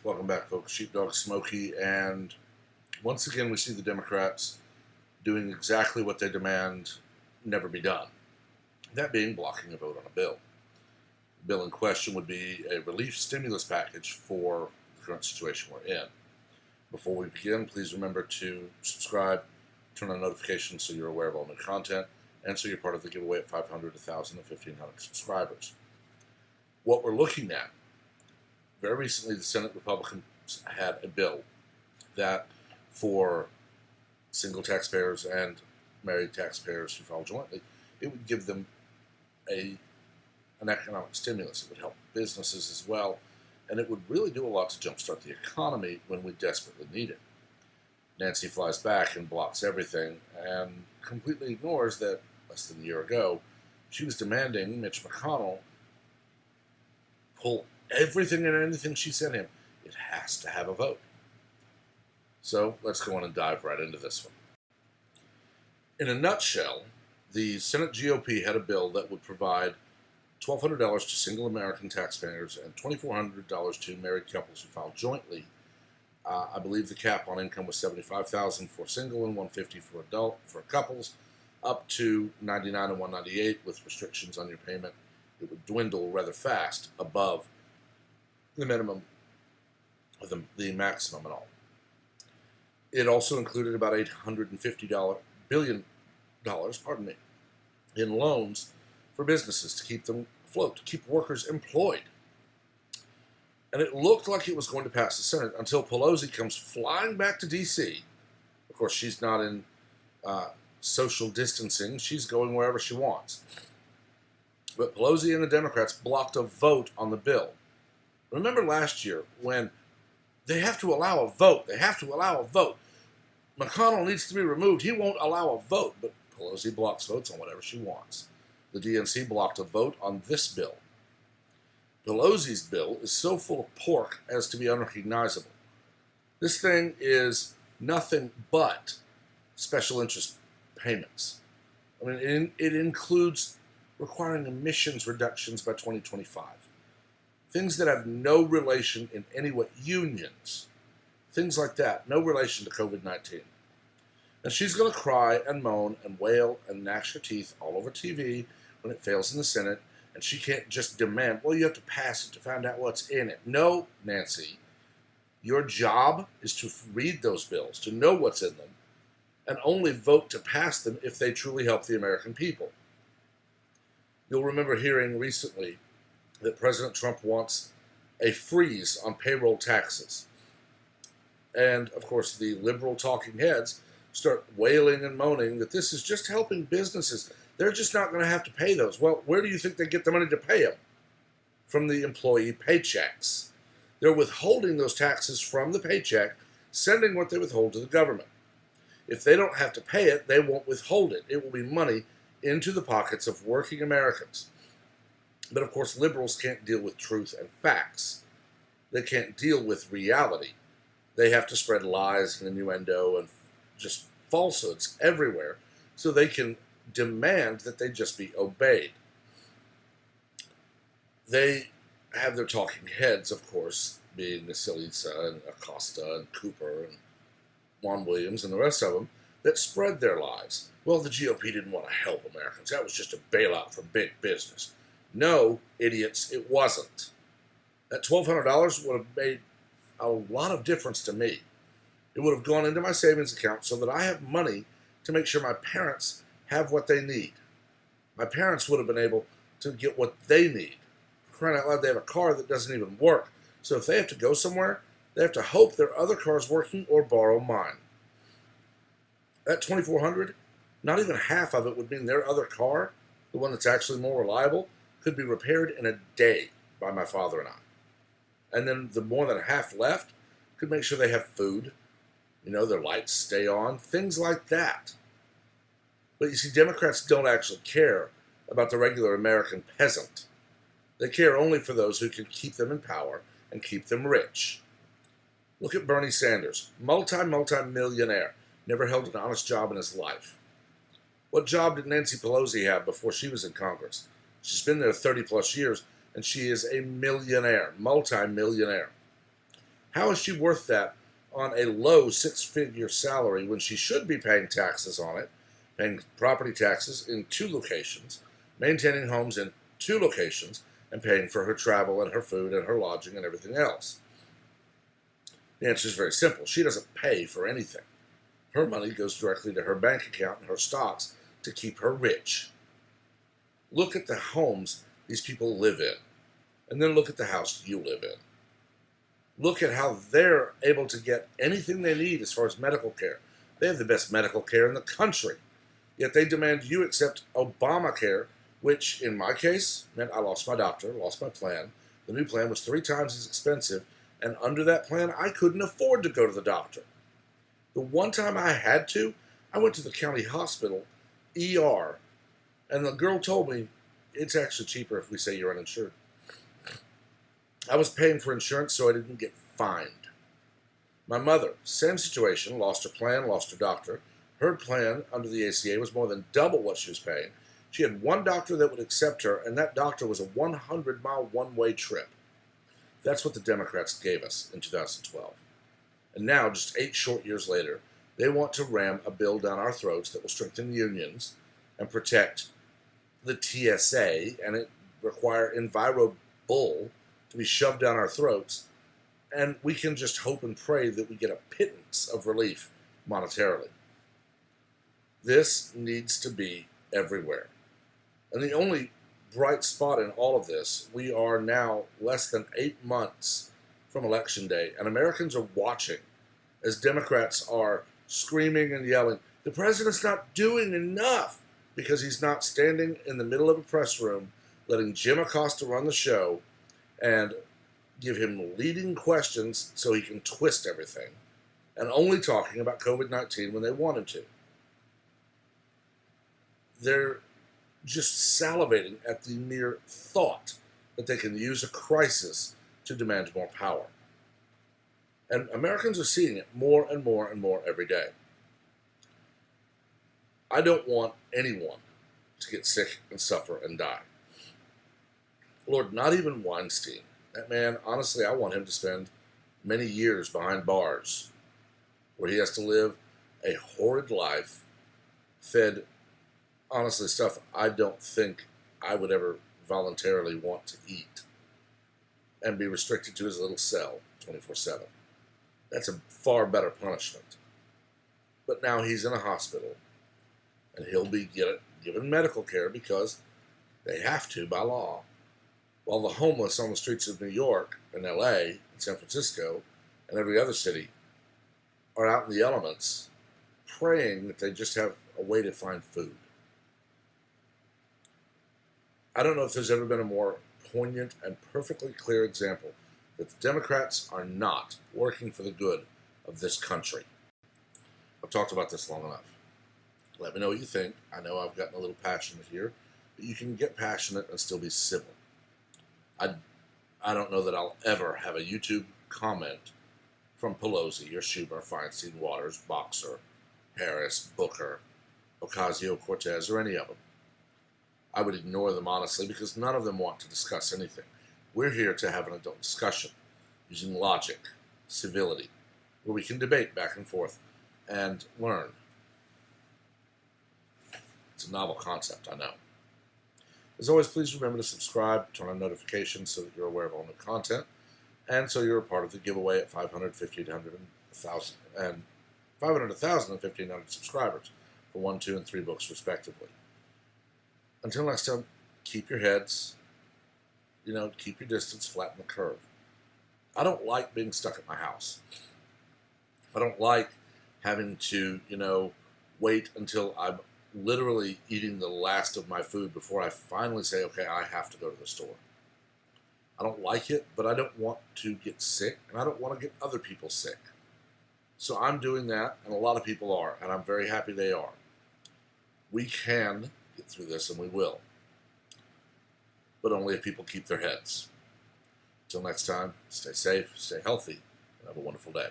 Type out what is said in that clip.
Welcome back, folks. Sheepdog Smokey, and once again we see the Democrats doing exactly what they demand never be done. That being blocking a vote on a bill. The bill in question would be a relief stimulus package for the current situation we're in. Before we begin, please remember to subscribe, turn on notifications so you're aware of all new content, and so you're part of the giveaway at 500, 1,000, and 1,500 subscribers. What we're looking at, very recently the Senate Republicans had a bill that for single taxpayers and married taxpayers who file jointly, it would give them an economic stimulus. It would help businesses as well, and it would really do a lot to jumpstart the economy when we desperately need it. Nancy flies back and blocks everything and completely ignores that less than a year ago, she was demanding Mitch McConnell pull everything and anything she sent him. It has to have a vote. So let's go on and dive right into this one. In a nutshell, the Senate GOP had a bill that would provide $1,200 to single American taxpayers and $2,400 to married couples who file jointly. I believe the cap on income was $75,000 for single and $150,000 for couples, up to $99,000 and $198,000 with restrictions on your payment. It would dwindle rather fast above the minimum or the maximum and all. It also included about $850 billion, in loans for businesses to keep them afloat, to keep workers employed. And it looked like it was going to pass the Senate until Pelosi comes flying back to D.C. Of course, she's not in social distancing. She's going wherever she wants. But Pelosi and the Democrats blocked a vote on the bill. Remember last year when they have to allow a vote. They have to allow a vote. McConnell needs to be removed. He won't allow a vote, but Pelosi blocks votes on whatever she wants. The DNC blocked a vote on this bill. Pelosi's bill is so full of pork as to be unrecognizable. This thing is nothing but special interest payments. I mean, it includes requiring emissions reductions by 2025. Things that have no relation in any way, unions, things like that, no relation to COVID-19. And she's going to cry and moan and wail and gnash her teeth all over TV when it fails in the Senate, and she can't just demand, well, you have to pass it to find out what's in it. No, Nancy, your job is to read those bills, to know what's in them, and only vote to pass them if they truly help the American people. You'll remember hearing recently that President Trump wants a freeze on payroll taxes. And, of course, the liberal talking heads start wailing and moaning that this is just helping businesses. They're just not going to have to pay those. Well, where do you think they get the money to pay them? From the employee paychecks. They're withholding those taxes from the paycheck, sending what they withhold to the government. If they don't have to pay it, they won't withhold it. It will be money into the pockets of working Americans. But of course, liberals can't deal with truth and facts. They can't deal with reality. They have to spread lies and innuendo and just falsehoods everywhere so they can demand that they just be obeyed. They have their talking heads, of course, being Vasilisa and Acosta and Cooper and Juan Williams and the rest of them, that spread their lies. Well, the GOP didn't want to help Americans. That was just a bailout for big business. No, idiots, it wasn't. That $1,200 would have made a lot of difference to me. It would have gone into my savings account so that I have money to make sure my parents have what they need. My parents would have been able to get what they need. For crying out loud, they have a car that doesn't even work. So if they have to go somewhere, they have to hope their other car's working or borrow mine. That $2,400, not even half of it would mean their other car, the one that's actually more reliable, could be repaired in a day by my father and I. And then the more than half left could make sure they have food, their lights stay on, things like that. But you see, Democrats don't actually care about the regular American peasant. They care only for those who can keep them in power and keep them rich. Look at Bernie Sanders, multi-millionaire, never held an honest job in his life. What job did Nancy Pelosi have before she was in Congress? She's been there 30 plus years, and she is a millionaire, multi-millionaire. How is she worth that on a low six-figure salary when she should be paying taxes on it, paying property taxes in 2 locations, maintaining homes in 2 locations, and paying for her travel and her food and her lodging and everything else? The answer is very simple. She doesn't pay for anything. Her money goes directly to her bank account and her stocks to keep her rich. Look at the homes these people live in, and then look at the house you live in. Look at how they're able to get anything they need as far as medical care. They have the best medical care in the country, yet they demand you accept Obamacare, which in my case meant I lost my doctor, lost my plan. The new plan was 3 times as expensive, and under that plan, I couldn't afford to go to the doctor. The one time I had to, I went to the county hospital, ER, and the girl told me, it's actually cheaper if we say you're uninsured. I was paying for insurance so I didn't get fined. My mother, same situation, lost her plan, lost her doctor. Her plan under the ACA was more than double what she was paying. She had one doctor that would accept her, and that doctor was a 100-mile one-way trip. That's what the Democrats gave us in 2012. And now, just 8 short years later, they want to ram a bill down our throats that will strengthen unions and protect the TSA, and it require EnviroBull to be shoved down our throats, and we can just hope and pray that we get a pittance of relief monetarily. This needs to be everywhere. And the only bright spot in all of this, we are now less than 8 months from Election Day, and Americans are watching as Democrats are screaming and yelling, the president's not doing enough, because he's not standing in the middle of a press room letting Jim Acosta run the show and give him leading questions so he can twist everything, and only talking about COVID-19 when they want him to. They're just salivating at the mere thought that they can use a crisis to demand more power. And Americans are seeing it more and more and more every day. I don't want anyone to get sick and suffer and die. Lord, not even Weinstein. That man, honestly, I want him to spend many years behind bars where he has to live a horrid life fed, honestly, stuff I don't think I would ever voluntarily want to eat, and be restricted to his little cell 24/7. That's a far better punishment. But now he's in a hospital, and he'll be given medical care because they have to by law, while the homeless on the streets of New York and LA and San Francisco and every other city are out in the elements praying that they just have a way to find food. I don't know if there's ever been a more poignant and perfectly clear example that the Democrats are not working for the good of this country. I've talked about this long enough. Let me know what you think. I know I've gotten a little passionate here, but you can get passionate and still be civil. I don't know that I'll ever have a YouTube comment from Pelosi or Schumer, Feinstein, Waters, Boxer, Harris, Booker, Ocasio-Cortez, or any of them. I would ignore them, honestly, because none of them want to discuss anything. We're here to have an adult discussion using logic, civility, where we can debate back and forth and learn. It's a novel concept, I know. As always, please remember to subscribe, turn on notifications so that you're aware of all new content, and so you're a part of the giveaway at 500, 1,500, and 1,000, and 500, 1,000, and 1,500 subscribers for 1, 2, and 3 books, respectively. Until next time, keep your heads, keep your distance, flatten the curve. I don't like being stuck at my house. I don't like having to, wait until I'm literally eating the last of my food before I finally say, okay, I have to go to the store. I don't like it, but I don't want to get sick, and I don't want to get other people sick. So I'm doing that, and a lot of people are, and I'm very happy they are. We can get through this, and we will. But only if people keep their heads. Until next time, stay safe, stay healthy, and have a wonderful day.